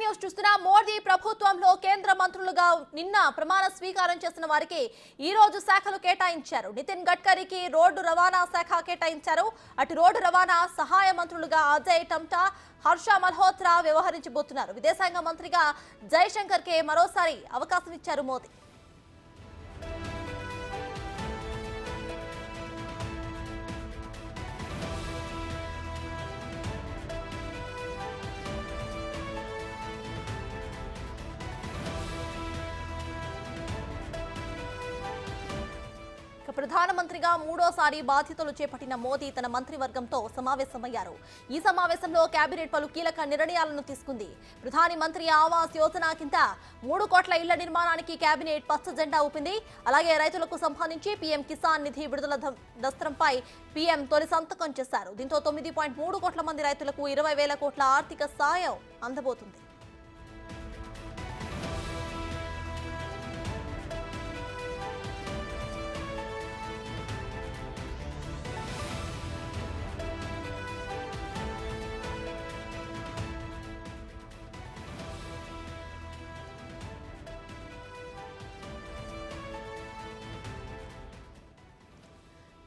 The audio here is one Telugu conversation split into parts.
న్యూస్ చూస్తున్నా. మోదీ ప్రభుత్వంలో కేంద్ర మంత్రులుగా నిన్న ప్రమాణ స్వీకారం చేసిన వారికి ఈ రోజు శాఖలు కేటాయించారు. నితిన్ గడ్కరీకి రోడ్డు రవాణా శాఖ కేటాయించారు. అటు రోడ్డు రవాణా సహాయ మంత్రులుగా అజయ్ టమ్టా, హర్ష మల్హోత్రా వ్యవహరించబోతున్నారు. విదేశాంగ మంత్రిగా జైశంకర్ కే మరోసారి అవకాశం ఇచ్చారు మోదీ. ప్రధానమంత్రిగా మూడోసారి బాధ్యతలు చేపట్టిన మోదీ తన మంత్రివర్గంతో సమావేశమయ్యారు. ఈ సమావేశంలో కేబినెట్ పలు కీలక నిర్ణయాలను తీసుకుంది. ప్రధాని మంత్రి ఆవాస్ యోజన కింద 3 కోట్ల ఇళ్ల నిర్మాణానికి కేబినెట్ పచ్చ జెండా ఊపింది. అలాగే రైతులకు సంబంధించి పీఎం కిసాన్ నిధి విడుదల దస్త్రంపై పీఎం తొలి సంతకం చేశారు. దీంతో 9.3 కోట్ల మంది రైతులకు 20,000 కోట్ల ఆర్థిక సాయం అందబోతుంది.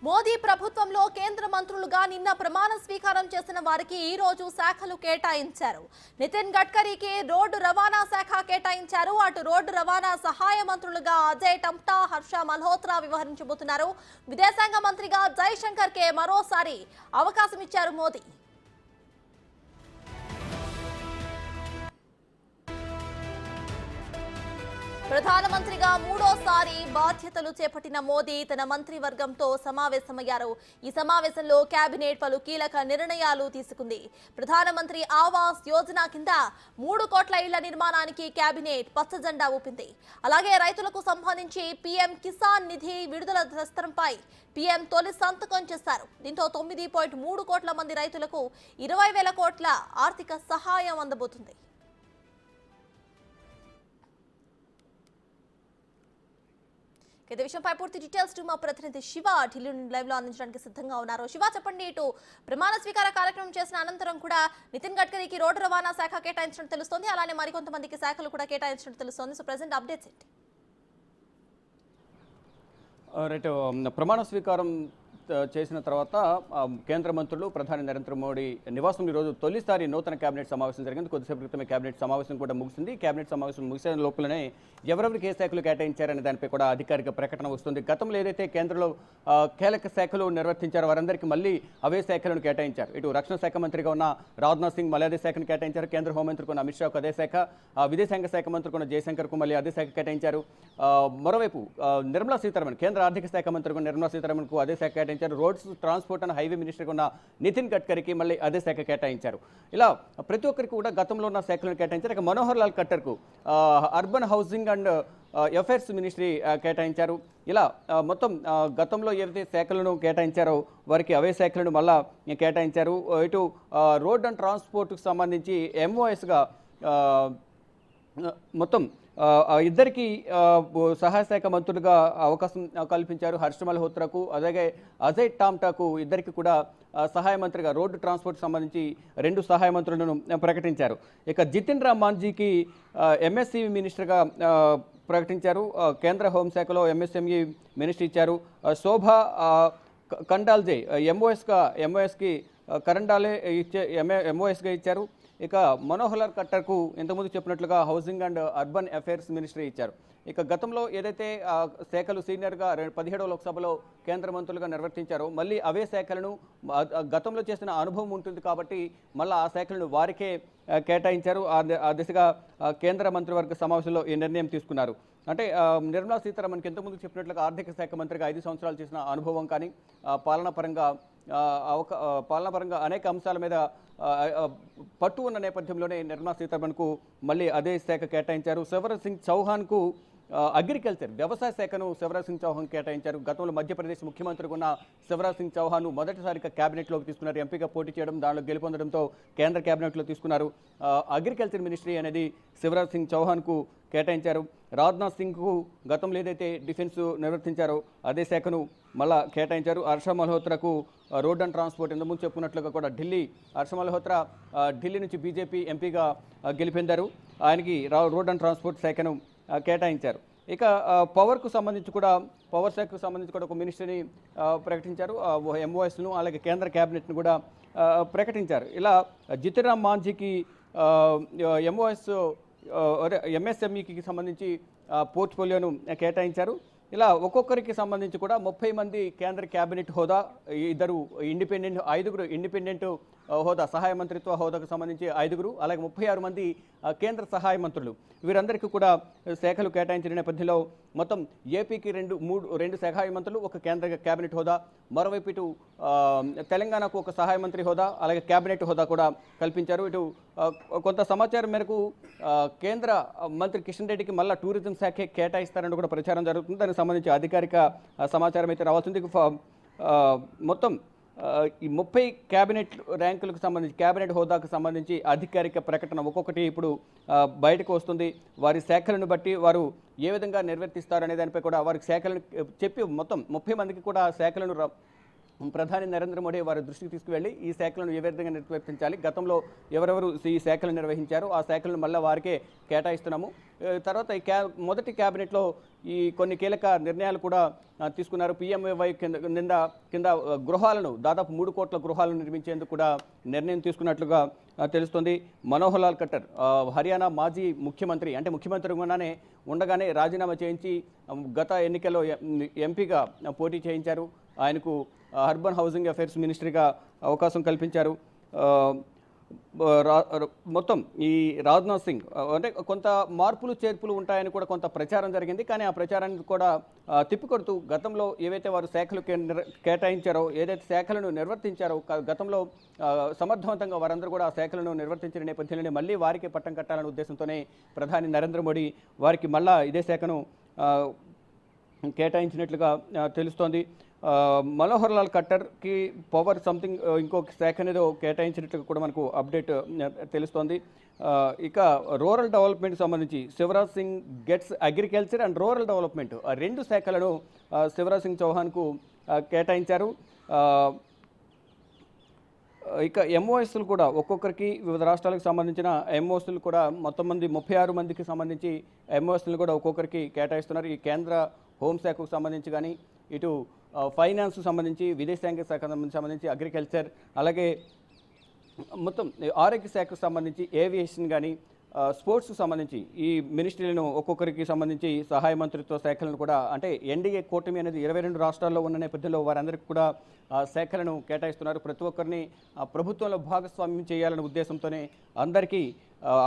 మోదీ ప్రభుత్వంలో కేంద్ర మంత్రులుగా నిన్న ప్రమాణ స్వీకారం చేసిన వారికి ఈ రోజు శాఖలు కేటాయించారు. నితిన్ గడ్కరీకి రోడ్డు రవాణా శాఖ కేటాయించారు. అటు రోడ్డు రవాణా సహాయ మంత్రులుగా అజయ్ టమ్టా, హర్ష మల్హోత్రా వ్యవహరించబోతున్నారు. విదేశాంగ మంత్రిగా జైశంకర్ కే మరోసారి అవకాశం ఇచ్చారు మోదీ. ప్రధానమంత్రిగా మూడోసారి బాధ్యతలు చేపట్టిన మోదీ తన మంత్రివర్గంతో సమావేశమయ్యారు. ఈ సమావేశంలో కేబినెట్ పలు కీలక నిర్ణయాలు తీసుకుంది. ప్రధానమంత్రి ఆవాస్ యోజన కింద 3 కోట్ల ఇళ్ల నిర్మాణానికి కేబినెట్ పచ్చ జెండా ఊపింది. అలాగే రైతులకు సంబంధించి పీఎం కిసాన్ నిధి విడుదల దస్త్రంపై పీఎం తొలి సంతకం చేశారు. దీంతో 9.3 కోట్ల మంది రైతులకు 20,000 కోట్ల ఆర్థిక సహాయం అందబోతుంది. ఇదే విషయంపై పూర్తి డీటెయిల్స్ మా ప్రతినిధి శివ ఢిల్లీ నుండి లైవ్ లో అందించడానికి సిద్ధంగా ఉన్నారు. శివ, చెప్పండి. ఇటు ప్రమాణ స్వీకార కార్యక్రమం చేసిన అనంతరం కూడా నితిన్ గడ్కరీకి రోడ్డు రవాణా శాఖ కేటాయించినట్టు తెలుస్తోంది. అలానే మరికొంతమందికి శాఖలు కూడా కేటాయించినట్టు తెలుస్తోంది. సో ప్రెసెంట్ అప్డేట్స్ ఏంటి? రైట్, ప్రమాణ స్వీకారం చేసిన తర్వాత కేంద్ర మంత్రులు ప్రధాని నరేంద్ర మోడీ నివాసం ఈరోజు తొలిసారి నూతన కేబినెట్ సమావేశం జరిగింది. కొద్దిసేపు క్రితమే కేబినెట్ సమావేశం కూడా ముగిసింది. కేబినెట్ సమావేశం ముగిసిన లోపలనే ఎవరెవరికి ఏ శాఖలు కేటాయించారనే దానిపై కూడా అధికారిక ప్రకటన వస్తుంది. గతంలో ఏదైతే కేంద్రంలో కీలక శాఖలు నిర్వర్తించారో వారందరికీ మళ్ళీ అవే శాఖలను కేటాయించారు. ఇటు రక్షణ శాఖ మంత్రిగా ఉన్న రాజ్నాథ్ సింగ్ మళ్ళీ అదే శాఖను కేటాయించారు. కేంద్ర హోంమంత్రికి ఉన్న అమిత్ షాకు అదే శాఖ, విదేశాంగ శాఖ మంత్రికి ఉన్న జయశంకర్కు మళ్ళీ అదే శాఖ కేటాయించారు. మరోవైపు నిర్మలా సీతారామన్, కేంద్ర ఆర్థిక శాఖ మంత్రికి నిర్మలా సీతారామన్కు అదే శాఖ కేటాయించారు. రోడ్స్, ట్రాన్స్పోర్ట్ అండ్ హైవే మినిస్టర్గా ఉన్న నితిన్ గడ్కరీకి మళ్ళీ అదే శాఖ కేటాయించారు. ఇలా ప్రతి ఒక్కరికి కూడా గతంలో ఉన్న శాఖలను కేటాయించారు. ఇక మనోహర్ లాల్ ఖట్టర్కు urban housing and affairs ministry కేటాయించారు. ఇలా మొత్తం గతంలో ఏదైతే శాఖలను కేటాయించారో వారికి అవే శాఖలను మళ్ళా కేటాయించారు. ఇటు రోడ్ అండ్ ట్రాన్స్పోర్ట్కు సంబంధించి ఎంఓఎస్గా మొత్తం ఇద్దరికి సహాయ శాఖ మంత్రులుగా అవకాశం కల్పించారు. హర్ష మల్హోత్రాకు అలాగే అజయ్ టామ్టాకు ఇద్దరికి కూడా సహాయ మంత్రిగా రోడ్డు ట్రాన్స్పోర్ట్ సంబంధించి 2 సహాయ మంత్రులను ప్రకటించారు. ఇక జితిన్ రామ్ మాంఝీకి ఎంఎస్సి మినిస్టర్గా ప్రకటించారు. కేంద్ర హోంశాఖలో ఎంఎస్ఎంఈ మినిస్టర్ ఇచ్చారు. శోభా కండాల్జే ఎంఓఎస్కి కరండాలే ఎంఓఎస్గా ఇచ్చారు. ఇక మనోహర్ లాల్ ఖట్టర్కు ఇంతకుముందు చెప్పినట్లుగా housing and urban affairs ministry ఇచ్చారు. ఇక గతంలో ఏదైతే శాఖలు సీనియర్గా 17వ లోక్సభలో కేంద్ర మంత్రులుగా నిర్వర్తించారో మళ్ళీ అవే శాఖలను గతంలో చేసిన అనుభవం ఉంటుంది కాబట్టి మళ్ళీ ఆ శాఖలను వారికే కేటాయించారు. ఆ దిశగా కేంద్ర మంత్రివర్గ సమావేశంలో ఈ నిర్ణయం తీసుకున్నారు. అంటే నిర్మలా సీతారామన్కి ఇంతకుముందు చెప్పినట్లుగా ఆర్థిక శాఖ మంత్రిగా 5 సంవత్సరాలు చేసిన అనుభవం కానీ పాలనాపరంగా అనేక అంశాల మీద పట్టు ఉన్న నేపథ్యంలోనే నిర్మలా సీతారామన్కు మళ్ళీ అదే శాఖ కేటాయించారు. శివరాజ్ సింగ్ చౌహాన్కు అగ్రికల్చర్, వ్యవసాయ శాఖను శివరాజ్ సింగ్ చౌహాన్ కేటాయించారు. గతంలో మధ్యప్రదేశ్ ముఖ్యమంత్రిగా ఉన్న శివరాజ్ సింగ్ చౌహాన్ మొదటిసారిగా క్యాబినెట్లోకి తీసుకున్నారు. ఎంపీగా పోటీ చేయడం, దానిలో గెలుపొందడంతో కేంద్ర క్యాబినెట్లో తీసుకున్నారు. అగ్రికల్చర్ మినిస్ట్రీ అనేది శివరాజ్ సింగ్ చౌహాన్కు కేటాయించారు. రాజ్నాథ్ సింగ్కు గతంలో ఏదైతే డిఫెన్స్ నిర్వర్తించారో అదే శాఖను మళ్ళా కేటాయించారు. హర్ష మల్హోత్రాకు రోడ్ అండ్ ట్రాన్స్పోర్ట్ ఇంతకుముందు చెప్పుకున్నట్లుగా కూడా హర్ష మల్హోత్రా ఢిల్లీ నుంచి బీజేపీ ఎంపీగా గెలిపొందారు. ఆయనకి రోడ్ అండ్ ట్రాన్స్పోర్ట్ శాఖను కేటాయించారు. ఇక పవర్కు సంబంధించి కూడా పవర్ శాఖకు సంబంధించి కూడా ఒక మినిస్ట్రీని ప్రకటించారు. ఎంఓఎస్ను అలాగే కేంద్ర క్యాబినెట్ను కూడా ప్రకటించారు. ఇలా జితిరామ్ మాంఝీకి ఎంఓఎస్ ఎంఎస్ఎంఈకి సంబంధించి పోర్ట్ఫోలియోను కేటాయించారు. ఇలా ఒక్కొక్కరికి సంబంధించి కూడా 30 మంది కేంద్ర క్యాబినెట్ హోదా, 5 ఇండిపెండెంట్ హోదా సహాయ మంత్రిత్వ హోదాకు సంబంధించి 5, అలాగే 36 మంది కేంద్ర సహాయ మంత్రులు, వీరందరికీ కూడా శాఖలు కేటాయించిన నేపథ్యంలో మొత్తం ఏపీకి 2 సహాయ మంత్రులు, ఒక కేంద్ర క్యాబినెట్ హోదా, మరోవైపు ఇటు తెలంగాణకు ఒక సహాయ మంత్రి హోదా, అలాగే క్యాబినెట్ హోదా కూడా కల్పించారు. ఇటు కొంత సమాచారం మేరకు కేంద్ర మంత్రి కిషన్ రెడ్డికి మళ్ళీ టూరిజం శాఖ కేటాయిస్తారని కూడా ప్రచారం జరుగుతుంది. దానికి సంబంధించి అధికారిక సమాచారం అయితే రావాల్సింది. మొత్తం ఈ 30 క్యాబినెట్ ర్యాంకులకు సంబంధించి క్యాబినెట్ హోదాకు సంబంధించి అధికారిక ప్రకటన ఒక్కొక్కటి ఇప్పుడు బయటకు వస్తుంది. వారి శాఖలను బట్టి వారు ఏ విధంగా నిర్వర్తిస్తారనే దానిపై కూడా వారికి శాఖలను చెప్పి మొత్తం 30 మందికి కూడా శాఖలను ప్రధాని నరేంద్ర మోడీ వారి దృష్టికి తీసుకువెళ్ళి ఈ శాఖలను ఏ విధంగా నిర్వర్తించాలి, గతంలో ఎవరెవరు ఈ శాఖలు నిర్వహించారో ఆ శాఖలను మళ్ళీ వారికే కేటాయిస్తున్నాము. తర్వాత ఈ మొదటి క్యాబినెట్లో ఈ కొన్ని కీలక నిర్ణయాలు కూడా తీసుకున్నారు. పిఎంఏవై కింద గృహాలను దాదాపు 3 కోట్ల గృహాలను నిర్మించేందుకు కూడా నిర్ణయం తీసుకున్నట్లుగా తెలుస్తుంది. మనోహర్ లాల్ ఖట్టర్ హర్యానా మాజీ ముఖ్యమంత్రి, అంటే ముఖ్యమంత్రిగానే ఉండగానే రాజీనామా చేయించి గత ఎన్నికల్లో ఎంపీగా పోటీ చేయించారు. ఆయనకు అర్బన్ హౌసింగ్ అఫైర్స్ మినిస్ట్రీగా అవకాశం కల్పించారు. మొత్తం ఈ రాజ్నాథ్ సింగ్ అంటే కొంత మార్పులు చేర్పులు ఉంటాయని కూడా కొంత ప్రచారం జరిగింది. కానీ ఆ ప్రచారానికి కూడా తిప్పికొడుతూ గతంలో ఏవైతే వారు శాఖలు కేటాయించారో, ఏదైతే శాఖలను నిర్వర్తించారో గతంలో సమర్థవంతంగా వారందరూ కూడా ఆ శాఖలను నిర్వర్తించిన నేపథ్యంలోనే మళ్ళీ వారికి పట్టం కట్టాలనే ఉద్దేశంతోనే ప్రధాని నరేంద్ర మోడీ వారికి మళ్ళా ఇదే శాఖను కేటాయించినట్లుగా తెలుస్తోంది. మనోహర్ లాల్ ఖట్టర్కి పవర్ సంథింగ్ ఇంకొక శాఖ అనేది కేటాయించినట్లుగా కూడా మనకు అప్డేట్ తెలుస్తోంది. ఇక రూరల్ డెవలప్మెంట్ సంబంధించి Shivraj Singh gets agriculture and rural development, 2 శాఖలను శివరాజ్ సింగ్ చౌహాన్కు కేటాయించారు. ఇక ఎంఓఎస్లు కూడా ఒక్కొక్కరికి వివిధ రాష్ట్రాలకు సంబంధించిన ఎంఓఎస్లు కూడా మొత్తం 36 మందికి సంబంధించి ఎంఓఎస్లు కూడా ఒక్కొక్కరికి కేటాయిస్తున్నారు. ఈ కేంద్ర హోంశాఖకు సంబంధించి కానీ, ఇటు ఫైనాన్స్ సంబంధించి, విదేశాంగ శాఖ సంబంధించి, అగ్రికల్చర్, అలాగే మొత్తం ఆరోగ్య శాఖకు సంబంధించి, ఏవియేషన్ కానీ, స్పోర్ట్స్కు సంబంధించి ఈ మినిస్ట్రీలను ఒక్కొక్కరికి సంబంధించి సహాయ మంత్రిత్వ శాఖలను కూడా, అంటే ఎన్డీఏ కూటమి అనేది 22 రాష్ట్రాల్లో ఉన్న నేపథ్యంలో వారందరికీ కూడా శాఖలను కేటాయిస్తున్నారు. ప్రతి ఒక్కరిని ప్రభుత్వంలో భాగస్వామ్యం చేయాలనే ఉద్దేశంతోనే అందరికీ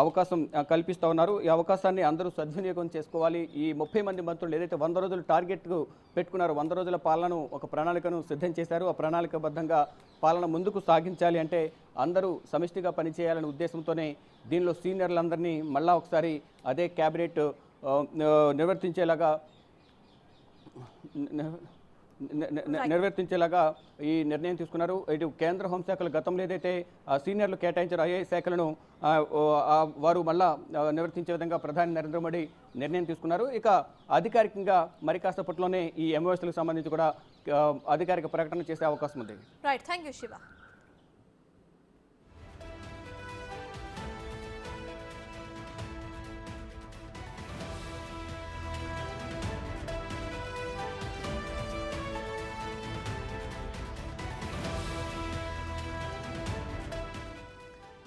అవకాశం కల్పిస్తూ ఉన్నారు. ఈ అవకాశాన్ని అందరూ సద్వినియోగం చేసుకోవాలి. ఈ 30 మంది మంత్రులు ఏదైతే 100 రోజులు టార్గెట్కు పెట్టుకున్నారో, 100 రోజుల పాలనను ఒక ప్రణాళికను సిద్ధం చేశారు. ఆ ప్రణాళికబద్ధంగా పాలన ముందుకు సాగించాలి అంటే అందరూ సమిష్టిగా పనిచేయాలనే ఉద్దేశంతోనే దీనిలో సీనియర్లందరినీ మళ్ళా ఒకసారి అదే క్యాబినెట్ నిర్వర్తించేలాగా ఈ నిర్ణయం తీసుకున్నారు. ఇటు కేంద్ర హోంశాఖలు గతంలో ఏదైతే సీనియర్లు కేటాయించారో ఏ శాఖలను వారు మళ్ళా నిర్వర్తించే విధంగా ప్రధాని నరేంద్ర మోడీ నిర్ణయం తీసుకున్నారు. ఇక అధికారికంగా మరి కాసేపట్లోనే ఈ ఎంఓఎస్లకు సంబంధించి కూడా అధికారిక ప్రకటన చేసే అవకాశం ఉంది. Right, thank you Shiva.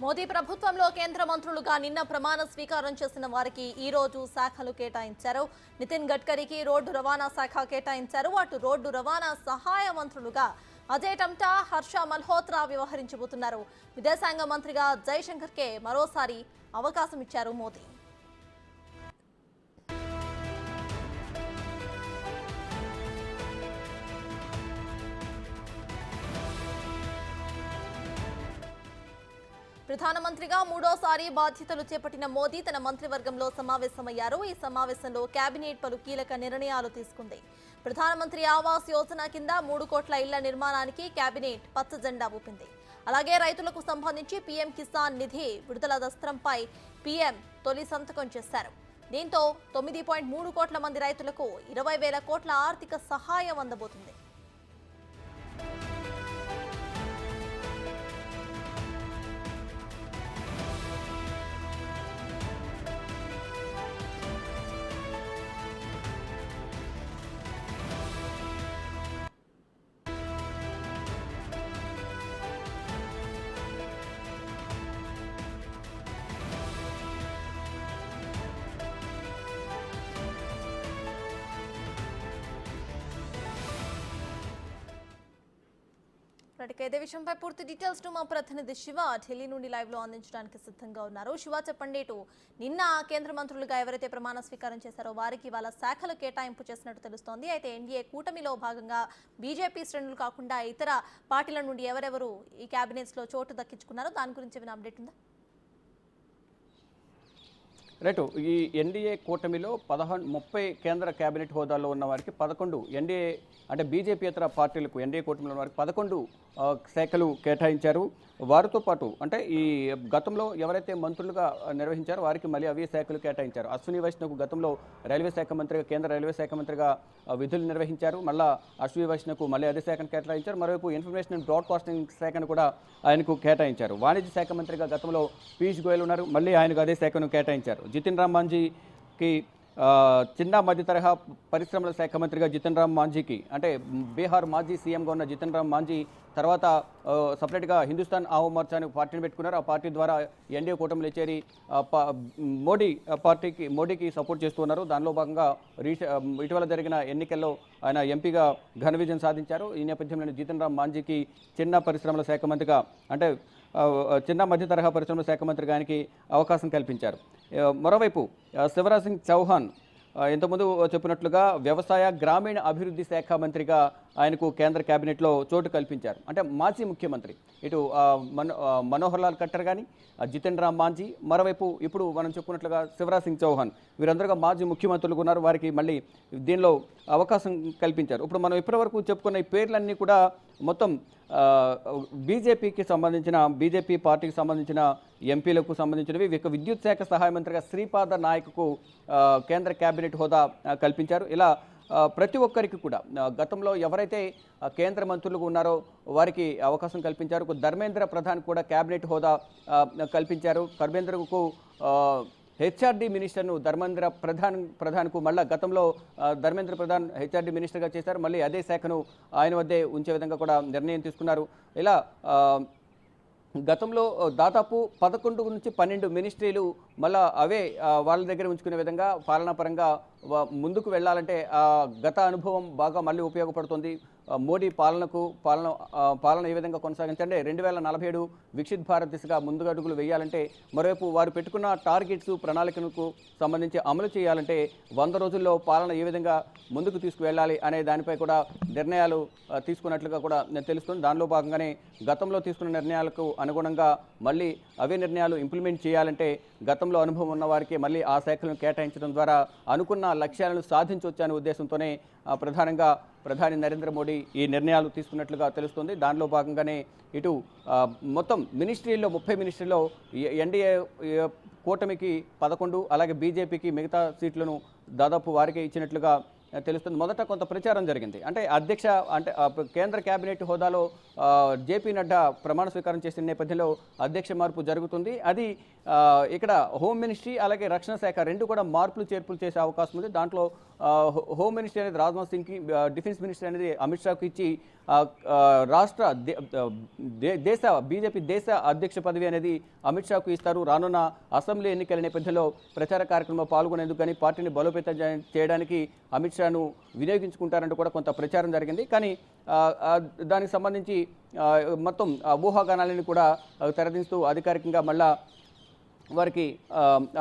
Modi ప్రభుత్వంలో కేంద్ర మంత్రులుగా నిన్న ప్రమాణ స్వీకారం చేసిన వారికి ఈ రోజు శాఖలు కేటాయించారు. నితిన్ గడ్కరీకి రోడ్డు రవాణా శాఖ కేటాయించారు. అటు రోడ్డు రవాణా సహాయ మంత్రులుగా అజయ్ టమ్టా, హర్ష మల్హోత్రా వ్యవహరించబోతున్నారు. విదేశాంగ మంత్రిగా జైశంకర్కే మరోసారి అవకాశం ఇచ్చారు మోదీ. ప్రధానమంత్రిగా 3వ బాధ్యతలు చేపట్టిన మోదీ తన మంత్రివర్గంలో సమావేశమయ్యారు. ఈ సమావేశంలో కేబినెట్ పలు కీలక నిర్ణయాలు తీసుకుంది. ప్రధానమంత్రి ఆవాస్ యోజన కింద 3 కోట్ల ఇళ్ల నిర్మాణానికి కేబినెట్ పచ్చ జెండా ఊపింది. అలాగే రైతులకు సంబంధించి పీఎం కిసాన్ నిధి విడుదల దస్త్రంపై పీఎం తొలి సంతకం చేశారు. దీంతో 9.3 కోట్ల మంది రైతులకు 20,000 కోట్ల ఆర్థిక సహాయం అందబోతుంది. రైట్, ఇదే విషయంపై పూర్తి డీటెయిల్స్ మా ప్రతినిధి శివ ఢిల్లీ నుండి లైవ్ లో అందించడానికి సిద్ధంగా ఉన్నారు. శివ, చెప్పండి. నిన్న కేంద్ర మంత్రులుగా ఎవరైతే ప్రమాణ స్వీకారం చేశారో వారికి వాళ్ళ శాఖలు కేటాయింపు చేసినట్టు తెలుస్తోంది. అయితే ఎన్డీఏ కూటమిలో భాగంగా బీజేపీ శ్రేణులు కాకుండా ఇతర పార్టీల నుండి ఎవరెవరు ఈ కేబినెట్స్ లో చోటు దక్కించుకున్నారో దాని గురించి ఏమైనా అప్డేట్ ఉందా? రైట్, ఈ ఎన్డీఏ కూటమిలో 30 కేంద్ర కేబినెట్ హోదాల్లో ఉన్న వారికి 11 ఎన్డీఏ అంటే బీజేపీయేతర పార్టీలకు ఎన్డీఏ కూటమిలో ఉన్న వారికి 11 శాఖలు కేటాయించారు. వారితో పాటు అంటే ఈ గతంలో ఎవరైతే మంత్రులుగా నిర్వహించారో వారికి మళ్ళీ అవే శాఖలు కేటాయించారు. అశ్విని వైష్ణవ్కు గతంలో రైల్వే శాఖ మంత్రిగా కేంద్ర రైల్వే శాఖ మంత్రిగా విధులు నిర్వహించారు. మళ్ళీ అశ్విని వైష్ణవ్కు మళ్ళీ అదే శాఖను కేటాయించారు. మరోవైపు ఇన్ఫర్మేషన్ అండ్ బ్రాడ్కాస్టింగ్ శాఖను కూడా ఆయనకు కేటాయించారు. వాణిజ్య శాఖ మంత్రిగా గతంలో పీయూష్ గోయల్ ఉన్నారు, మళ్ళీ ఆయనకు అదే శాఖను కేటాయించారు. జితిన్ రామ్ మాంఝీకి చిన్న మధ్య తరహా పరిశ్రమల శాఖ మంత్రిగా జితన్ రామ్ మాంఝీకి అంటే బీహార్ మాజీ సీఎంగా ఉన్న జితన్ రామ్ మాంఝీ తర్వాత సపరేట్గా హిందుస్థాన్ ఆవు మోర్చాని పార్టీని పెట్టుకున్నారు. ఆ పార్టీ ద్వారా ఎన్డీఏ కూటమిలో చేరి మోడీకి సపోర్ట్ చేస్తున్నారు. దానిలో భాగంగా ఇటీవల జరిగిన ఎన్నికల్లో ఆయన ఎంపీగా ఘన విజయం సాధించారు. ఈ నేపథ్యంలో జితన్ రామ్ మాంఝీకి చిన్న పరిశ్రమల శాఖ మంత్రిగా అంటే చిన్న మధ్య తరహా పరిశ్రమల శాఖ మంత్రిగా ఆయనకి అవకాశం కల్పించారు. మరోవైపు శివరాజ్ సింగ్ చౌహాన్ ఇంతకుముందు చెప్పినట్లుగా వ్యవసాయ గ్రామీణ అభివృద్ధి శాఖ మంత్రిగా ఆయనకు కేంద్ర కేబినెట్లో చోటు కల్పించారు. అంటే మాజీ ముఖ్యమంత్రి ఇటు మనోహర్ లాల్ ఖట్టర్ కానీ జితన్ రామ్ మాంఝీ, మరోవైపు ఇప్పుడు మనం చెప్పుకున్నట్లుగా శివరాజ్ సింగ్ చౌహాన్ వీరందరూ మాజీ ముఖ్యమంత్రులు ఉన్నారు. వారికి మళ్ళీ దీనిలో అవకాశం కల్పించారు. ఇప్పుడు మనం ఇప్పటివరకు చెప్పుకున్న ఈ పేర్లన్నీ కూడా మొత్తం బీజేపీకి సంబంధించిన బీజేపీ పార్టీకి సంబంధించిన ఎంపీలకు సంబంధించినవి. విద్యుత్ శాఖ సహాయ మంత్రిగా శ్రీపాద నాయక్కు కేంద్ర కేబినెట్ హోదా కల్పించారు. ఇలా ప్రతి ఒక్కరికి కూడా గతంలో ఎవరైతే కేంద్ర మంత్రులుగా ఉన్నారో వారికి అవకాశం కల్పించారు. ధర్మేంద్ర ప్రధాన్ కూడా కేబినెట్ హోదా కల్పించారు. ధర్మేంద్రకు హెచ్ఆర్డీ మినిస్టర్ను ధర్మేంద్ర ప్రధాన్కు మళ్ళీ గతంలో ధర్మేంద్ర ప్రధాన్ హెచ్ఆర్డీ మినిస్టర్గా చేశారు. మళ్ళీ అదే శాఖను ఆయన వద్దే ఉంచే విధంగా కూడా నిర్ణయం తీసుకున్నారు. ఇలా గతంలో దాదాపు 11 నుంచి 12 మినిస్ట్రీలు మళ్ళీ అవే వాళ్ళ దగ్గర ఉంచుకునే విధంగా పాలనాపరంగా ముందుకు వెళ్ళాలంటే గత అనుభవం బాగా మళ్ళీ ఉపయోగపడుతుంది. మోడీ పాలన ఏ విధంగా కొనసాగించంటే 2047 వికసిత్ భారత్ దిశగా ముందుగడుగులు వేయాలంటే, మరోవైపు వారు పెట్టుకున్న టార్గెట్స్ ప్రణాళికలకు సంబంధించి అమలు చేయాలంటే 100 రోజుల్లో పాలన ఏ విధంగా ముందుకు తీసుకువెళ్ళాలి అనే దానిపై కూడా నిర్ణయాలు తీసుకున్నట్లుగా కూడా తెలుస్తుంది. దానిలో భాగంగానే గతంలో తీసుకున్న నిర్ణయాలకు అనుగుణంగా మళ్ళీ అవే నిర్ణయాలు ఇంప్లిమెంట్ చేయాలంటే గతంలో అనుభవం ఉన్న వారికి మళ్ళీ ఆ శాఖలను కేటాయించడం ద్వారా అనుకున్న లక్ష్యాలను సాధించవచ్చనే ఉద్దేశంతోనే ప్రధాని నరేంద్ర మోడీ ఈ నిర్ణయాలు తీసుకున్నట్లుగా తెలుస్తుంది. దానిలో భాగంగానే ఇటు మొత్తం మినిస్ట్రీల్లో 30 మినిస్ట్రీలో ఎన్డీఏ కూటమికి 11, అలాగే బీజేపీకి మిగతా సీట్లను దాదాపు వారికి ఇచ్చినట్లుగా తెలుస్తుంది. మొదట కొంత ప్రచారం జరిగింది. అంటే కేంద్ర కేబినెట్ హోదాలో జేపీ నడ్డా ప్రమాణ స్వీకారం చేసిన నేపథ్యంలో అధ్యక్ష మార్పు జరుగుతుంది. అది ఇక్కడ హోమ్ మినిస్ట్రీ అలాగే రక్షణ శాఖ రెండు కూడా మార్పులు చేర్పులు చేసే అవకాశం ఉంది. దాంట్లో హోమ్ మినిస్ట్రీ అనేది రాజ్నాథ్ సింగ్కి, డిఫెన్స్ మినిస్ట్రీ అనేది అమిత్ షాకి ఇచ్చి రాష్ట్ర బీజేపీ దేశ అధ్యక్ష పదవి అనేది అమిత్ షాకు ఇస్తారు. రానున్న అసెంబ్లీ ఎన్నికల నేపథ్యంలో ప్రచార కార్యక్రమంలో పాల్గొనేందుకు కానీ పార్టీని బలోపేతం చేయడానికి అమిత్ షాను వినియోగించుకుంటారంటూ కూడా కొంత ప్రచారం జరిగింది. కానీ దానికి సంబంధించి మొత్తం ఊహాగానాలను కూడా తెరదిస్తూ అధికారికంగా మళ్ళా వారికి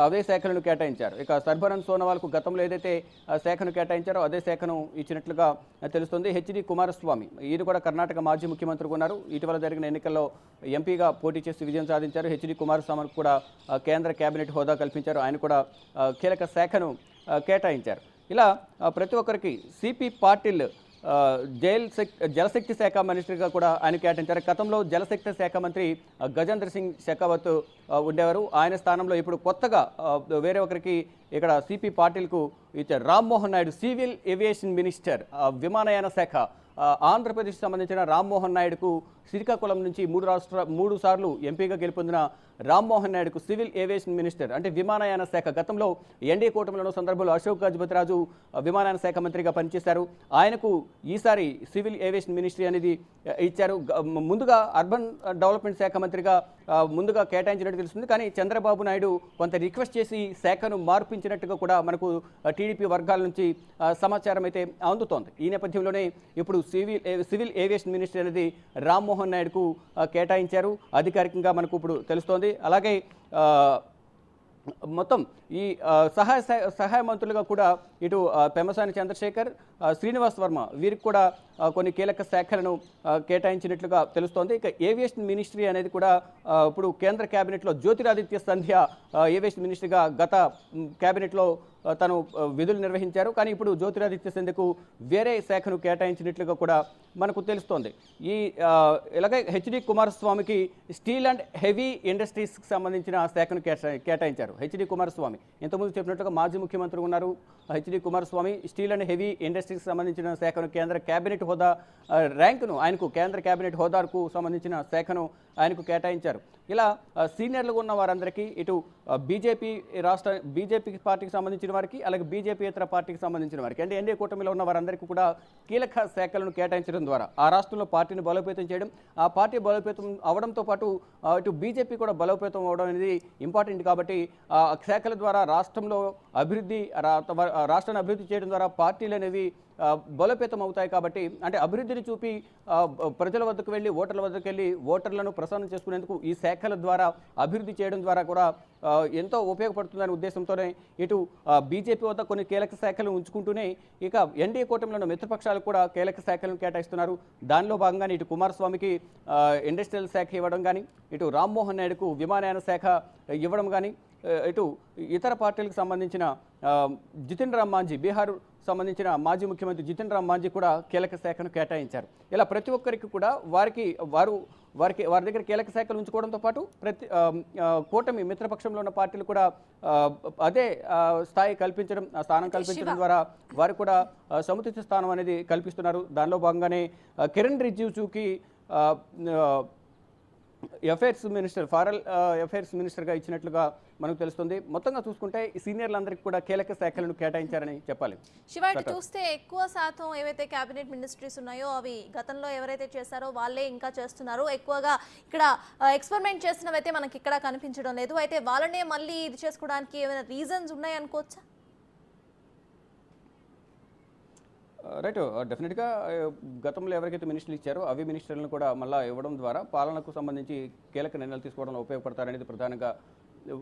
అవే శాఖలను కేటాయించారు. ఇక సర్బానంద్ సోనోవాల్కు గతంలో ఏదైతే శాఖను కేటాయించారో అదే శాఖను ఇచ్చినట్లుగా తెలుస్తుంది. హెచ్డి కుమారస్వామి ఈయన కూడా కర్ణాటక మాజీ ముఖ్యమంత్రిగా ఉన్నారు. ఇటీవల జరిగిన ఎన్నికల్లో ఎంపీగా పోటీ చేసి విజయం సాధించారు. హెచ్డి కుమారస్వామికి కూడా కేంద్ర కేబినెట్ హోదా కల్పించారు. ఆయన కూడా కీలక శాఖను కేటాయించారు. ఇలా ప్రతి ఒక్కరికి సిపి పాటిల్ జలశక్తి శాఖ మినిస్టర్గా కూడా ఆయన కేటాయించారు. గతంలో జలశక్తి శాఖ మంత్రి గజేంద్ర సింగ్ షెకావత్ ఉండేవారు. ఆయన స్థానంలో ఇప్పుడు కొత్తగా వేరే ఒకరికి ఇక్కడ సిపి పాటిల్కు ఇచ్చారు. Rammohan Naidu civil aviation minister, విమానయాన శాఖ ఆంధ్రప్రదేశ్కి సంబంధించిన రామ్మోహన్ నాయుడుకు శ్రీకాకుళం నుంచి 3 సార్లు ఎంపీగా గెలుపొందిన రామ్మోహన్ నాయుడుకు సివిల్ ఏవియేషన్ మినిస్టర్ అంటే విమానయాన శాఖ. గతంలో ఎన్డీఏ కూటమిలో సందర్భంలో అశోక్ గజపతిరాజు విమానయాన శాఖ మంత్రిగా పనిచేశారు. ఆయనకు ఈసారి సివిల్ ఏవియేషన్ మినిస్ట్రీ అనేది ఇచ్చారు. ముందుగా అర్బన్ డెవలప్మెంట్ శాఖ మంత్రిగా ముందుగా కేటాయించినట్టు తెలుస్తుంది. కానీ చంద్రబాబు నాయుడు కొంత రిక్వెస్ట్ చేసి శాఖను మార్పించినట్టుగా కూడా మనకు టీడీపీ వర్గాల నుంచి సమాచారం అయితే అందుతోంది. ఈ నేపథ్యంలోనే ఇప్పుడు సివిల్ ఏవియేషన్ మినిస్ట్రీ అనేది రామ్మోహన్ నాయుడుకు కేటాయించారు అధికారికంగా మనకు ఇప్పుడు తెలుస్తోంది. అలాగే మొత్తం ఈ సహాయ మంత్రులుగా కూడా ఇటు పెమ్మసాని చంద్రశేఖర్, శ్రీనివాస్ వర్మ వీరికి కూడా కొన్ని కీలక శాఖలను కేటాయించినట్లుగా తెలుస్తోంది. ఇక ఏవియేషన్ మినిస్ట్రీ అనేది కూడా ఇప్పుడు కేంద్ర కేబినెట్లో జ్యోతిరాదిత్య సింధియా ఏవియేషన్ మినిస్ట్రీగా గత కేబినెట్లో తను విధులు నిర్వహించారు. కానీ ఇప్పుడు జ్యోతిరాదిత్య సింధియాకు వేరే శాఖను కేటాయించినట్లుగా కూడా మనకు తెలుస్తోంది. ఈ ఇలాగే హెచ్డి కుమారస్వామికి స్టీల్ అండ్ హెవీ ఇండస్ట్రీస్కి సంబంధించిన శాఖను కేటాయించారు. హెచ్డి కుమారస్వామి ఇంతకుముందు చెప్పినట్లుగా మాజీ ముఖ్యమంత్రి ఉన్నారు. HD Kumaraswamy steel and heavy ఇండస్ట్రీస్కి సంబంధించిన శాఖను కేంద్ర కేబినెట్ హోదా ర్యాంకును ఆయనకు కేంద్ర కేబినెట్ హోదాకు సంబంధించిన శాఖను ఆయనకు కేటాయించారు. ఇలా సీనియర్లుగా ఉన్న వారందరికీ ఇటు బీజేపీ పార్టీకి సంబంధించిన వారికి అలాగే బీజేపీ ఇతర పార్టీకి సంబంధించిన వారికి అంటే ఎన్డీఏ కూటమిలో ఉన్న వారందరికీ కూడా కీలక శాఖలను కేటాయించడం ద్వారా ఆ రాష్ట్రంలో పార్టీని బలోపేతం చేయడం, ఆ పార్టీ బలోపేతం అవడంతో పాటు ఇటు బీజేపీ కూడా బలోపేతం అవడం అనేది ఇంపార్టెంట్. కాబట్టి ఆ శాఖల ద్వారా రాష్ట్రంలో అభివృద్ధి రాష్ట్రాన్ని అభివృద్ధి చేయడం ద్వారా పార్టీలు అనేవి బలోపేతం అవుతాయి. కాబట్టి అంటే అభివృద్ధిని చూపి ప్రజల వద్దకు వెళ్ళి ఓటర్ల వద్దకు వెళ్ళి ఓటర్లను ప్రసన్నం చేసుకునేందుకు ఈ శాఖల ద్వారా అభివృద్ధి చేయడం ద్వారా కూడా ఎంతో ఉపయోగపడుతుందనే ఉద్దేశంతోనే ఇటు బీజేపీ వద్ద కొన్ని కీలక శాఖలను ఉంచుకుంటూనే ఇక ఎన్డీఏ కూటమిలోని మిత్రపక్షాలకు కూడా కీలక శాఖలను కేటాయిస్తున్నారు. దానిలో భాగంగానే ఇటు కుమారస్వామికి ఇండస్ట్రియల్ శాఖ ఇవ్వడం కానీ, ఇటు రామ్మోహన్ నాయుడుకు విమానయాన శాఖ ఇవ్వడం కానీ, ఇటు ఇతర పార్టీలకు సంబంధించిన జితిన్ రామ్ మాంఝీ బీహార్ సంబంధించిన మాజీ ముఖ్యమంత్రి జితిన్ రామ్ మాంఝీ కూడా కీలక శాఖను కేటాయించారు. ఇలా ప్రతి ఒక్కరికి కూడా వారి దగ్గర కీలక శాఖలు ఉంచుకోవడంతో పాటు కూటమి మిత్రపక్షంలో ఉన్న పార్టీలు కూడా అదే స్థాయి కల్పించడం, స్థానం కల్పించడం ద్వారా వారికి కూడా సముచిత స్థానం అనేది కల్పిస్తున్నారు. దానిలో భాగంగానే కిరణ్ రిజిజుకి ఫారెన్ అఫైర్స్ మినిస్టర్గా ఇచ్చినట్లుగా మనకు తెలుస్తుంది. మొత్తంగా చూసుకుంటే ఈ సీనియర్లందరికీ కూడా కీలక శాఖలను కేటాయించారని చెప్పాలి. శివాటి చూస్తే ఎక్కువ శాతం ఏవైతే కేబినెట్ మినిస్ట్రీస్ ఉన్నాయో అవి గతంలో ఎవరైతే చేశారో వాళ్ళే ఇంకా చేస్తున్నారు. ఎక్కువగా ఇక్కడ ఎక్స్పెరిమెంట్ చేసినవైతే మనకి ఇక్కడ కనిపించడం లేదు. అయితే వాళ్ళనే మళ్ళీ ఇది చేసుకోవడానికి ఏమైనా రీజన్స్ ఉన్నాయి అనుకోవచ్చా? రైట్, డెఫినెట్గా గతంలో ఎవరికైతే మినిస్టర్లు ఇచ్చారో అవి మినిస్టర్లను కూడా మళ్ళీ ఇవ్వడం ద్వారా పాలనకు సంబంధించి కీలక నిర్ణయాలు తీసుకోవడంలో ఉపయోగపడతారనేది ప్రధానంగా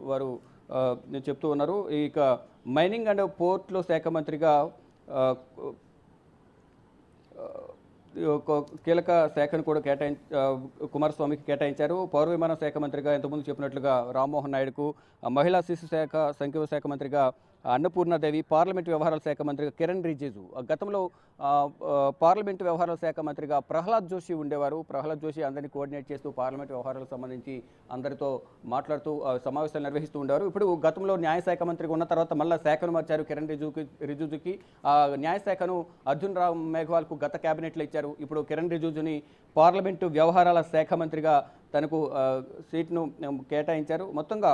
వారు చెప్తూ ఉన్నారు. ఇక మైనింగ్ అండ్ పోర్ట్లో శాఖ మంత్రిగా కీలక శాఖను కూడా కుమారస్వామికి కేటాయించారు. పౌర విమాన శాఖ మంత్రిగా ఇంతకుముందు చెప్పినట్లుగా రామ్మోహన్ నాయుడుకు, మహిళా శిశు శాఖ సంక్షేమ శాఖ మంత్రిగా అన్నపూర్ణాదేవి, పార్లమెంటు వ్యవహారాల శాఖ మంత్రిగా కిరణ్ రిజిజు, గతంలో పార్లమెంటు వ్యవహారాల శాఖ మంత్రిగా ప్రహ్లాద్ జోషి ఉండేవారు. ప్రహ్లాద్ జోషి అందరినీ కోఆర్డినేట్ చేస్తూ పార్లమెంటు వ్యవహారాలకు సంబంధించి అందరితో మాట్లాడుతూ సమావేశాలు నిర్వహిస్తూ ఉండేవారు. ఇప్పుడు గతంలో న్యాయశాఖ మంత్రిగా ఉన్న తర్వాత మళ్ళీ శాఖను మార్చారు కిరణ్ రిజిజుకి. న్యాయశాఖను అర్జున్ రామ్ మేఘ్వాల్కు గత కేబినెట్లో ఇచ్చారు. ఇప్పుడు కిరణ్ రిజిజుని పార్లమెంటు వ్యవహారాల శాఖ మంత్రిగా తనకు సీట్ను కేటాయించారు. మొత్తంగా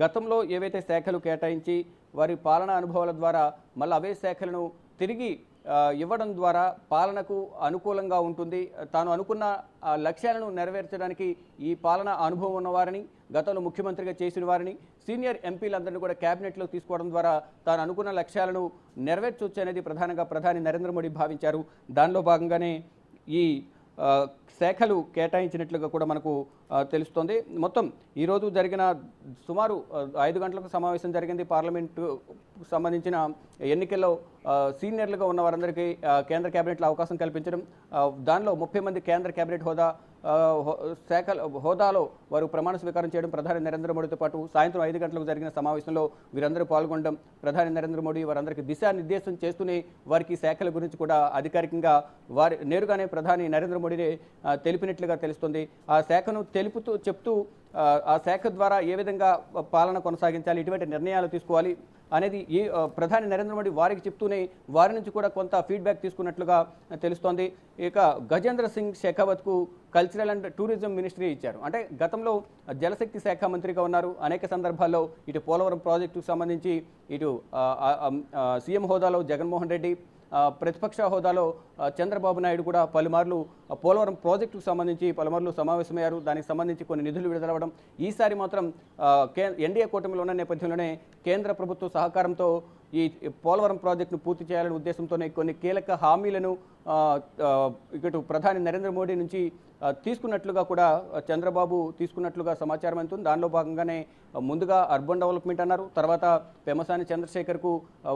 గతంలో ఏవైతే శాఖలు కేటాయించి వారి పాలనా అనుభవాల ద్వారా మళ్ళీ అవే శాఖలను తిరిగి ఇవ్వడం ద్వారా పాలనకు అనుకూలంగా ఉంటుంది. తాను అనుకున్న లక్ష్యాలను నెరవేర్చడానికి ఈ పాలనా అనుభవం ఉన్నవారిని, గతంలో ముఖ్యమంత్రిగా చేసిన వారిని, సీనియర్ ఎంపీలందరినీ కూడా క్యాబినెట్లో తీసుకోవడం ద్వారా తాను అనుకున్న లక్ష్యాలను నెరవేర్చవచ్చు అనేది ప్రధాని నరేంద్ర మోడీ భావించారు. దానిలో భాగంగానే ఈ శాఖలు కేటాయించినట్లుగా కూడా మనకు తెలుస్తోంది. మొత్తం ఈరోజు జరిగిన సుమారు 5 గంటలకు సమావేశం జరిగింది. పార్లమెంటు సంబంధించిన ఎన్నికల్లో సీనియర్లుగా ఉన్న వారందరికీ కేంద్ర కేబినెట్లో అవకాశం కల్పించడం, దానిలో 30 మంది కేంద్ర కేబినెట్ హోదాలో వారు ప్రమాణ స్వీకారం చేయడం, ప్రధాని నరేంద్ర మోడీతో పాటు సాయంత్రం 5 గంటలకు జరిగిన సమావేశంలో వీరందరూ పాల్గొనడం, ప్రధాని నరేంద్ర మోడీ వారందరికీ దిశానిర్దేశం చేస్తూనే వారికి శాఖల గురించి కూడా అధికారికంగా నేరుగానే ప్రధాని నరేంద్ర మోడీనే తెలిపినట్లుగా తెలుస్తుంది. ఆ శాఖను చెప్తూ ఆ శాఖ ద్వారా ఏ విధంగా పాలన కొనసాగించాలి, ఇటువంటి నిర్ణయాలు తీసుకోవాలి అనేది ఈ ప్రధాని నరేంద్ర మోడీ వారికి చెప్తూనే వారి నుంచి కూడా కొంత ఫీడ్బ్యాక్ తీసుకున్నట్లుగా తెలుస్తోంది. ఇక గజేంద్ర సింగ్ షెకావత్కు కల్చరల్ అండ్ టూరిజం మినిస్ట్రీ ఇచ్చారు. అంటే గతంలో జలశక్తి శాఖ మంత్రిగా ఉన్నారు. అనేక సందర్భాల్లో ఇటు పోలవరం ప్రాజెక్టుకు సంబంధించి ఇటు సీఎం హోదాలో జగన్మోహన్ రెడ్డి, ప్రతిపక్ష హోదాలో చంద్రబాబు నాయుడు కూడా పలుమార్లు పోలవరం ప్రాజెక్టుకు సంబంధించి పలుమార్లు సమావేశమయ్యారు. దానికి సంబంధించి కొన్ని నిధులు విడుదలవ్వడం, ఈసారి మాత్రం ఎన్డీఏ కూటమిలో ఉన్న నేపథ్యంలోనే కేంద్ర ప్రభుత్వ సహకారంతో ఈ పోలవరం ప్రాజెక్టును పూర్తి చేయాలనే ఉద్దేశంతోనే కొన్ని కీలక హామీలను ఇటు ప్రధాని నరేంద్ర మోడీ నుంచి తీసుకున్నట్లుగా కూడా చంద్రబాబు తీసుకున్నట్లుగా సమాచారం అందుతుంది. దానిలో భాగంగానే ముందుగా అర్బన్ డెవలప్మెంట్ అన్నారు, తర్వాత పెమ్మసాని చంద్రశేఖర్కు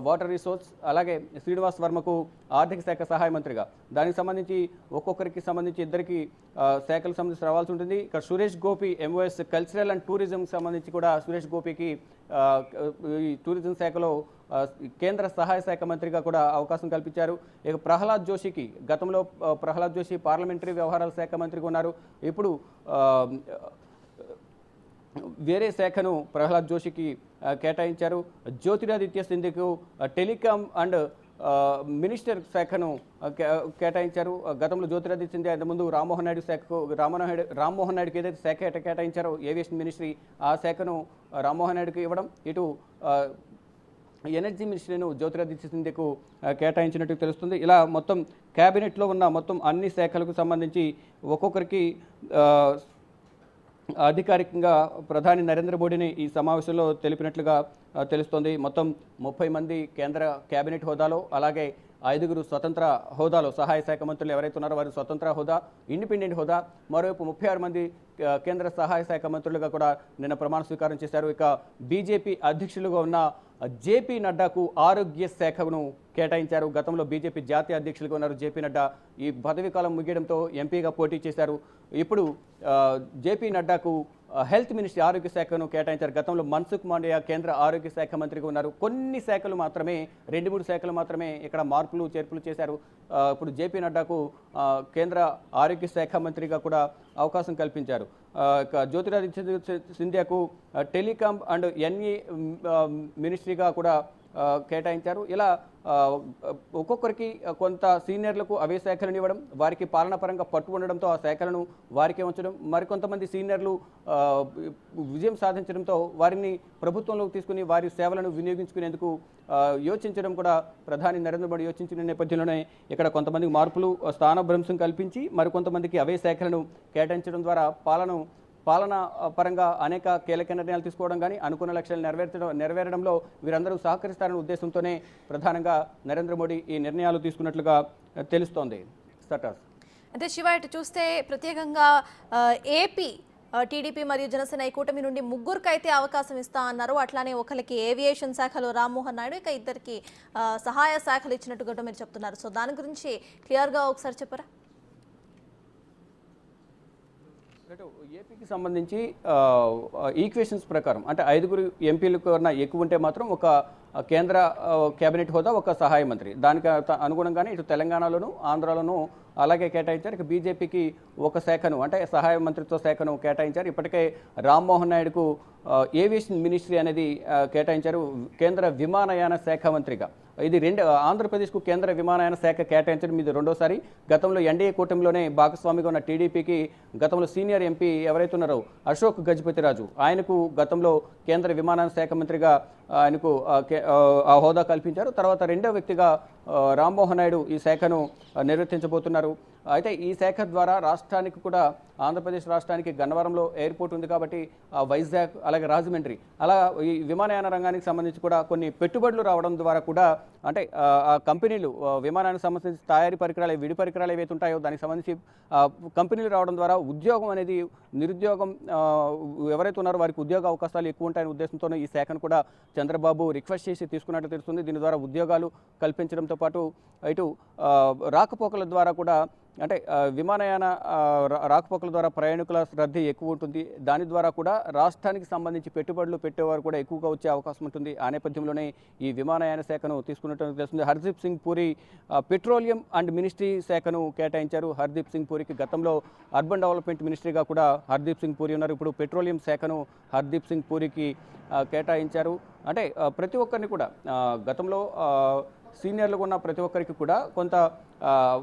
వాటర్ రిసోర్స్, అలాగే శ్రీనివాస్ వర్మకు ఆర్థిక శాఖ సహాయ మంత్రిగా, దానికి సంబంధించి ఒక్కొక్కరికి సంబంధించి ఇద్దరికి శాఖలకు సంబంధించి రావాల్సి ఉంటుంది. ఇక్కడ Suresh Gopi MOS cultural and టూరిజంకి సంబంధించి కూడా సురేష్ గోపికి ఈ టూరిజం శాఖలో కేంద్ర సహాయ శాఖ మంత్రిగా కూడా అవకాశం కల్పించారు. ఇక ప్రహ్లాద్ జోషికి, గతంలో ప్రహ్లాద్ జోషి పార్లమెంటరీ వ్యవహారాల శాఖ మంత్రిగా ఉన్నారు. ఇప్పుడు వేరే శాఖను ప్రహ్లాద్ జోషికి కేటాయించారు. జ్యోతిరాదిత్య సింధికు టెలికాం అండ్ మినిస్టర్ శాఖను కేటాయించారు. గతంలో జ్యోతిరాదిత్య సింధియా ఇంతకుముందు రామ్మోహన్ నాయుడు శాఖకు రామ్మోహన్ నాయుడుకి ఏదైతే శాఖ కేటాయించారో ఏవియేషన్ మినిస్ట్రీ, ఆ శాఖను రామ్మోహన్ నాయుడుకి ఇవ్వడం, ఇటు ఎనర్జీ మినిస్ట్రీను జ్యోతిరాదిత్య సింధియాకు కేటాయించినట్టు తెలుస్తుంది. ఇలా మొత్తం క్యాబినెట్లో ఉన్న మొత్తం అన్ని శాఖలకు సంబంధించి ఒక్కొక్కరికి అధికారికంగా ప్రధాని నరేంద్ర మోడీని ఈ సమావేశంలో తెలిపినట్లుగా తెలుస్తోంది. మొత్తం 30 మంది కేంద్ర కేబినెట్ హోదాలో, అలాగే 5గురు స్వతంత్ర హోదాలో సహాయ శాఖ మంత్రులు ఎవరైతే ఉన్నారో వారు స్వతంత్ర హోదా, ఇండిపెండెంట్ హోదా, మరోవైపు 36 మంది కేంద్ర సహాయ శాఖ మంత్రులుగా కూడా నిన్న ప్రమాణ స్వీకారం చేశారు. ఇక బీజేపీ అధ్యక్షులుగా ఉన్న జేపీ నడ్డాకు ఆరోగ్య శాఖను కేటాయించారు. గతంలో బీజేపీ జాతీయ అధ్యక్షులుగా ఉన్నారు జేపీ నడ్డా. ఈ పదవీ కాలం ముగియడంతో ఎంపీగా పోటీ చేశారు. ఇప్పుడు జేపీ నడ్డాకు హెల్త్ మినిస్ట్రీ ఆరోగ్య శాఖను కేటాయించారు. గతంలో మన్సుఖ్ మాండేయ కేంద్ర ఆరోగ్య శాఖ మంత్రిగా ఉన్నారు. కొన్ని శాఖలు మాత్రమే, 2-3 శాఖలు మాత్రమే ఇక్కడ మార్పులు చేర్పులు చేశారు. ఇప్పుడు జేపీ నడ్డాకు కేంద్ర ఆరోగ్య శాఖ మంత్రిగా కూడా అవకాశం కల్పించారు. జ్యోతిరాదిత్య సింధియాకు టెలికాం అండ్ ఎన్ఈ మినిస్ట్రీగా కూడా కేటాయించారు. ఇలా ఒక్కొక్కరికి కొంత సీనియర్లకు అవే శాఖలను ఇవ్వడం, వారికి పాలనాపరంగా పట్టు ఉండడంతో ఆ శాఖలను వారికే ఉంచడం, మరికొంతమంది సీనియర్లు విజయం సాధించడంతో వారిని ప్రభుత్వంలోకి తీసుకుని వారి సేవలను వినియోగించుకునేందుకు యోచించడం కూడా ప్రధాని నరేంద్ర మోడీ యోచించిన నేపథ్యంలోనే ఇక్కడ కొంతమందికి మార్పులు స్థానభ్రంశం కల్పించి మరికొంతమందికి అవే శాఖలను కేటాయించడం ద్వారా పాలనా పరంగా అనేక కీలక నిర్ణయాలు తీసుకోవడం కానీ అనుకున్న లక్ష్యాలు నెరవేరడంలో వీరందరూ సహకరిస్తారనే ఉద్దేశంతోనే ప్రధానంగా నరేంద్ర మోడీ ఈ నిర్ణయాలు తీసుకున్నట్లుగా తెలుస్తోంది. స్టాటస్ అంటే శివ, ఇటు చూస్తే ప్రత్యేకంగా ఏపీ టీడీపీ మరియు జనసేన ఈ కూటమి నుండి 3గురికి అయితే అవకాశం ఇస్తా అన్నారు. అట్లానే ఒకరికి ఏవియేషన్ శాఖలో రామ్మోహన్ నాయుడు, ఇక ఇద్దరికి సహాయ శాఖలు ఇచ్చినట్టు కూడా మీరు చెప్తున్నారు. సో దాని గురించి క్లియర్గా ఒకసారి చెప్పరా? ఏపీకి సంబంధించి ఈక్వేషన్స్ ప్రకారం అంటే 5గురు ఎంపీలు కన్నా ఎక్కువ ఉంటే మాత్రం ఒక కేంద్ర కేబినెట్ హోదా, ఒక సహాయ మంత్రి, దానికి అనుగుణంగానే ఇటు తెలంగాణలోను ఆంధ్రాలోను అలాగే కేటాయించారు. ఇక బీజేపీకి ఒక శాఖను అంటే సహాయ మంత్రిత్వ శాఖను కేటాయించారు. ఇప్పటికే రామ్మోహన్ నాయుడుకు ఏవియేషన్ మినిస్ట్రీ అనేది కేటాయించారు కేంద్ర విమానయాన శాఖ మంత్రిగా. ఇది ఆంధ్రప్రదేశ్కు కేంద్ర విమానయాన శాఖ కేటాయించడం ఇది రెండోసారి. గతంలో ఎన్డీఏ కూటమిలోనే భాగస్వామిగా ఉన్న టీడీపీకి గతంలో సీనియర్ ఎంపీ ఎవరైతే ఉన్నారో అశోక్ గజపతిరాజు, ఆయనకు గతంలో కేంద్ర విమానయాన శాఖ మంత్రిగా ఆయనకు ఆ హోదా కల్పించారు. తర్వాత రెండో వ్యక్తిగా రామ్మోహన్ నాయుడు ఈ శాఖను నిర్వర్తించబోతున్నారు. అయితే ఈ శాఖ ద్వారా రాష్ట్రానికి కూడా, ఆంధ్రప్రదేశ్ రాష్ట్రానికి గన్నవరంలో ఎయిర్పోర్ట్ ఉంది కాబట్టి వైజాగ్ అలాగే రాజమండ్రి అలా ఈ విమానయాన రంగానికి సంబంధించి కూడా కొన్ని పెట్టుబడులు రావడం ద్వారా కూడా అంటే ఆ కంపెనీలు విమానానికి సంబంధించి తయారీ పరికరాలు, విడి పరికరాలు ఏవైతే ఉంటాయో దానికి సంబంధించి కంపెనీలు రావడం ద్వారా ఉద్యోగం అనేది, నిరుద్యోగం ఎవరైతే ఉన్నారో వారికి ఉద్యోగ అవకాశాలు ఎక్కువ ఉంటాయనే ఉద్దేశంతోనే ఈ శాఖను కూడా చంద్రబాబు రిక్వెస్ట్ చేసి తీసుకున్నట్టు తెలుస్తుంది. దీని ద్వారా ఉద్యోగాలు కల్పించడంతో పాటు ఇటు రాకపోకల ద్వారా కూడా అంటే విమానయాన రాకపోకల రాకపోకల ద్వారా ప్రయాణికుల రద్దీ ఎక్కువ ఉంటుంది. దాని ద్వారా కూడా రాష్ట్రానికి సంబంధించి పెట్టుబడులు పెట్టేవారు కూడా ఎక్కువగా వచ్చే అవకాశం ఉంటుంది. ఆ నేపథ్యంలోనే ఈ విమానయాన శాఖను తీసుకున్నట్టు తెలుస్తుంది. Hardeep Singh puri petroleum and ministry శాఖను కేటాయించారు. హర్దీప్ సింగ్ పూరికి గతంలో అర్బన్ డెవలప్మెంట్ మినిస్ట్రీగా కూడా హర్దీప్ సింగ్ పూరి ఉన్నారు. ఇప్పుడు పెట్రోలియం శాఖను హర్దీప్ సింగ్ పూరికి కేటాయించారు. అంటే ప్రతి ఒక్కరిని కూడా గతంలో సీనియర్లుగా ఉన్న ప్రతి ఒక్కరికి కూడా కొంత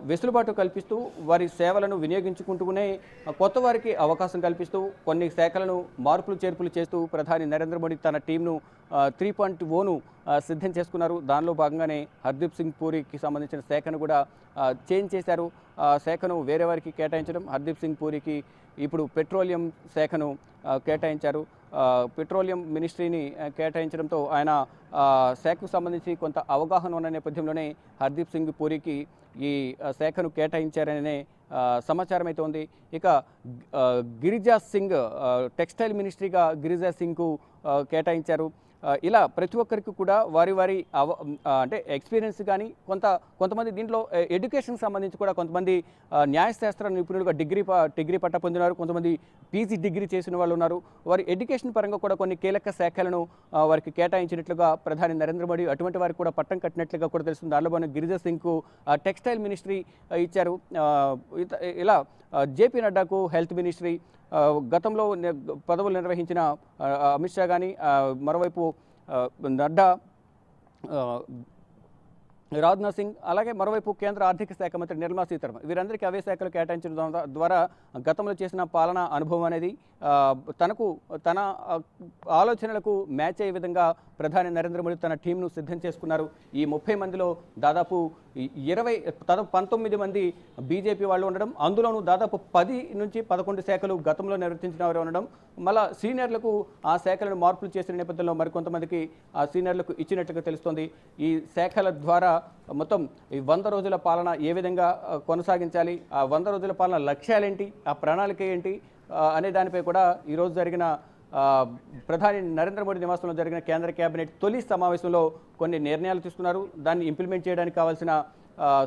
వెసులుబాటు కల్పిస్తూ వారి సేవలను వినియోగించుకుంటూనే కొత్త వారికి అవకాశం కల్పిస్తూ కొన్ని శాఖలను మార్పులు చేర్పులు చేస్తూ ప్రధాని నరేంద్ర మోడీ తన టీంను 3.0ను సిద్ధం చేసుకున్నారు. దానిలో భాగంగానే హర్దీప్ సింగ్ పూరికి సంబంధించిన శాఖను కూడా చేంజ్ చేశారు. శాఖను వేరే వారికి కేటాయించడం, హర్దీప్ సింగ్ పూరికి ఇప్పుడు పెట్రోలియం శాఖను కేటాయించారు. పెట్రోలియం మినిస్ట్రీని కేటాయించడంతో ఆయన శాఖకు సంబంధించి కొంత అవగాహన ఉన్న నేపథ్యంలోనే హర్దీప్ సింగ్ పూరికి ఈ శాఖను కేటాయించారనే సమాచారం అయితే ఉంది. ఇక గిరిజా సింగ్ టెక్స్టైల్ మినిస్ట్రీగా గిరిజా సింగ్కు కేటాయించారు. ఇలా ప్రతి ఒక్కరికి కూడా వారి వారి అంటే ఎక్స్పీరియన్స్ కానీ కొంతమంది దీంట్లో ఎడ్యుకేషన్కి సంబంధించి కూడా కొంతమంది న్యాయశాస్త్ర నిపుణులుగా డిగ్రీ పట్ట పొందినారు. కొంతమంది పీజీ డిగ్రీ చేసిన వాళ్ళు ఉన్నారు. వారి ఎడ్యుకేషన్ పరంగా కూడా కొన్ని కీలక శాఖలను వారికి కేటాయించినట్లుగా ప్రధాని నరేంద్ర మోడీ అటువంటి వారికి కూడా పట్టం కట్టినట్లుగా కూడా తెలుస్తుంది. దానిలో భాగంగా గిరిజా సింగ్కు టెక్స్టైల్ మినిస్ట్రీ ఇచ్చారు. ఇలా జేపీ నడ్డాకు హెల్త్ మినిస్ట్రీ, గతంలో పదవులు నిర్వహించిన అమిత్ షా కానీ, మరోవైపు నడ్డా, రాజ్నాథ్ సింగ్, అలాగే మరోవైపు కేంద్ర ఆర్థిక శాఖ మంత్రి నిర్మలా సీతారామన్, వీరందరికీ అవే శాఖలు కేటాయించడం ద్వారా గతంలో చేసిన పాలనా అనుభవం అనేది తన ఆలోచనలకు మ్యాచ్ అయ్యే విధంగా ప్రధాని నరేంద్ర మోడీ తన టీంను సిద్ధం చేసుకున్నారు. ఈ 30 మందిలో దాదాపు 19 మంది బీజేపీ వాళ్ళు ఉండడం, అందులోనూ దాదాపు 10 నుంచి 11 శాఖలు గతంలో నిర్వర్తించిన వారు ఉండడం, మళ్ళా సీనియర్లకు ఆ శాఖలను మార్పులు చేసిన నేపథ్యంలో మరికొంతమందికి ఆ సీనియర్లకు ఇచ్చినట్లుగా తెలుస్తోంది. ఈ శాఖల ద్వారా మొత్తం ఈ 100 రోజుల పాలన ఏ విధంగా కొనసాగించాలి, ఆ 100 రోజుల పాలన లక్ష్యాలేంటి, ఆ ప్రణాళిక ఏంటి అనే దానిపై కూడా ఈరోజు జరిగిన ప్రధాని నరేంద్ర మోడీ నివాసంలో జరిగిన కేంద్ర కేబినెట్ తొలి సమావేశంలో కొన్ని నిర్ణయాలు తీసుకున్నారు. దాన్ని ఇంప్లిమెంట్ చేయడానికి కావాల్సిన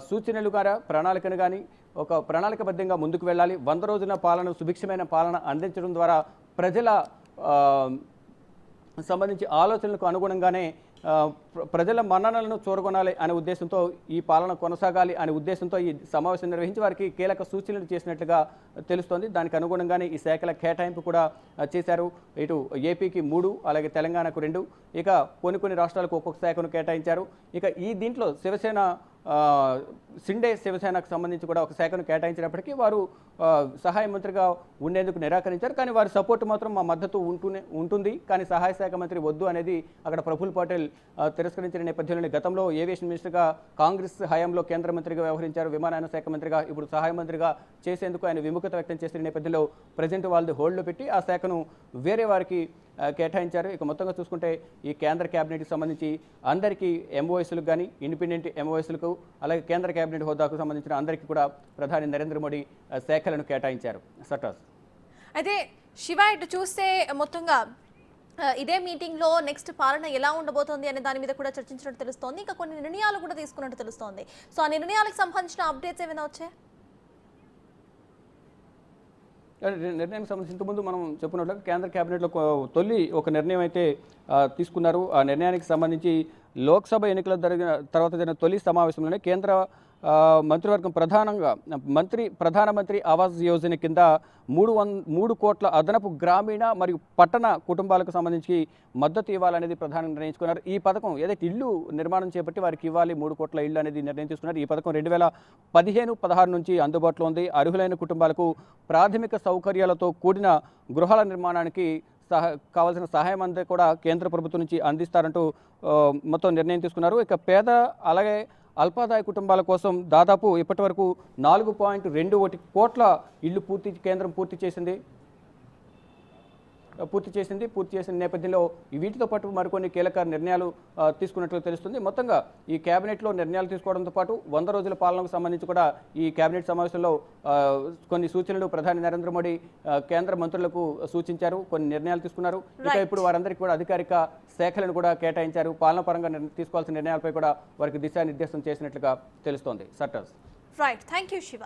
సూచనలు కానీ ప్రణాళికను కానీ ఒక ప్రణాళికబద్ధంగా ముందుకు వెళ్ళాలి. 100 రోజుల పాలన, సుభిక్షమైన పాలన అందించడం ద్వారా ప్రజల సంబంధించి ఆలోచనలకు అనుగుణంగానే ప్రజల మన్ననలను చూరగొనాలి అనే ఉద్దేశంతో ఈ పాలన కొనసాగాలి అనే ఉద్దేశంతో ఈ సమావేశం నిర్వహించి వారికి కీలక సూచనలు చేసినట్లుగా తెలుస్తోంది. దానికి అనుగుణంగానే ఈ శాఖల కేటాయింపు కూడా చేశారు. ఇటు ఏపీకి 3, అలాగే తెలంగాణకు 2, ఇక కొన్ని రాష్ట్రాలకు ఒక్కొక్క శాఖను కేటాయించారు. ఇక ఈ దీంట్లో షిండే శివసేనకు సంబంధించి కూడా ఒక శాఖను కేటాయించినప్పటికీ వారు సహాయ మంత్రిగా ఉండేందుకు నిరాకరించారు. కానీ వారి సపోర్ట్ మాత్రం మా మద్దతు ఉంటుంది, కానీ సహాయ శాఖ మంత్రి వద్దు అనేది అక్కడ ప్రఫుల్ పటేల్ తిరస్కరించిన నేపథ్యంలోనే గతంలో ఏవియేషన్ మినిస్టర్గా కాంగ్రెస్ హయాంలో కేంద్ర మంత్రిగా వ్యవహరించారు. విమానయాన శాఖ మంత్రిగా ఇప్పుడు సహాయ మంత్రిగా చేసేందుకు ఆయన విముఖత వ్యక్తం చేసిన నేపథ్యంలో ప్రజెంట్ వాళ్ళది హోల్డ్లో పెట్టి ఆ శాఖను వేరే వారికి కేటాయించారు. ఇక మొత్తంగా చూసుకుంటే ఈ కేంద్ర కేబినెట్కి సంబంధించి అందరికీ ఎంఓఎస్లకు కానీ, ఇండిపెండెంట్ ఎంఓఎస్లకు, అలాగే కేంద్ర కేబినెట్ హోదాకు సంబంధించిన అందరికీ కూడా ప్రధాని నరేంద్ర మోడీ శాఖలను కేటాయించారు. సటాస్ అయితే శివ, ఇటు చూస్తే మొత్తంగా ఇదే మీటింగ్లో నెక్స్ట్ పాలన ఎలా ఉండబోతోంది అనే దాని మీద కూడా చర్చించినట్టు తెలుస్తోంది. ఇంకా కొన్ని నిర్ణయాలు కూడా తీసుకున్నట్టు తెలుస్తోంది. సో ఆ నిర్ణయాలకు సంబంధించిన అప్డేట్స్ ఏమైనా వచ్చాయి? నిర్ణయానికి సంబంధించి ఇంతకుముందు మనం చెప్పినట్లుగా కేంద్ర కేబినెట్లో తొలి ఒక నిర్ణయం అయితే తీసుకున్నారు. ఆ నిర్ణయానికి సంబంధించి లోక్సభ ఎన్నికల తర్వాత జరిగిన తొలి సమావేశంలోనే కేంద్ర మంత్రివర్గం ప్రధానమంత్రి ఆవాస్ యోజన కింద 3 కోట్ల అదనపు గ్రామీణ మరియు పట్టణ కుటుంబాలకు సంబంధించి మద్దతు ఇవ్వాలనేది ప్రధానంగా నిర్ణయించుకున్నారు. ఈ పథకం ఏదైతే ఇల్లు నిర్మాణం చేపట్టి వారికి ఇవ్వాలి 3 కోట్ల ఇల్లు అనేది నిర్ణయం తీసుకున్నారు. ఈ పథకం 2015-16 నుంచి అందుబాటులో ఉంది. అర్హులైన కుటుంబాలకు ప్రాథమిక సౌకర్యాలతో కూడిన గృహాల నిర్మాణానికి కావాల్సిన సహాయం అంతా కూడా కేంద్ర ప్రభుత్వం నుంచి అందిస్తారంటూ మొత్తం నిర్ణయం తీసుకున్నారు. ఇక పేద అలాగే అల్పాదాయ కుటుంబాల కోసం దాదాపు ఇప్పటి వరకు 4.21 కోట్ల ఇళ్లు కేంద్రం పూర్తి చేసిన నేపథ్యంలో వీటితో పాటు మరికొన్ని కీలక నిర్ణయాలు తీసుకున్నట్లు తెలుస్తుంది. మొత్తంగా ఈ కేబినెట్లో నిర్ణయాలు తీసుకోవడంతో పాటు 100 రోజుల పాలనకు సంబంధించి కూడా ఈ కేబినెట్ సమావేశంలో కొన్ని సూచనలు ప్రధాని నరేంద్ర మోడీ కేంద్ర మంత్రులకు సూచించారు, కొన్ని నిర్ణయాలు తీసుకున్నారు. ఇక ఇప్పుడు వారందరికీ కూడా అధికారిక శాఖలను కూడా కేటాయించారు. పాలన పరంగా తీసుకోవాల్సిన నిర్ణయాలపై కూడా వారికి దిశానిర్దేశం చేసినట్లుగా తెలుస్తోంది. సట్టర్స్ రైట్, థ్యాంక్ యూ శివ.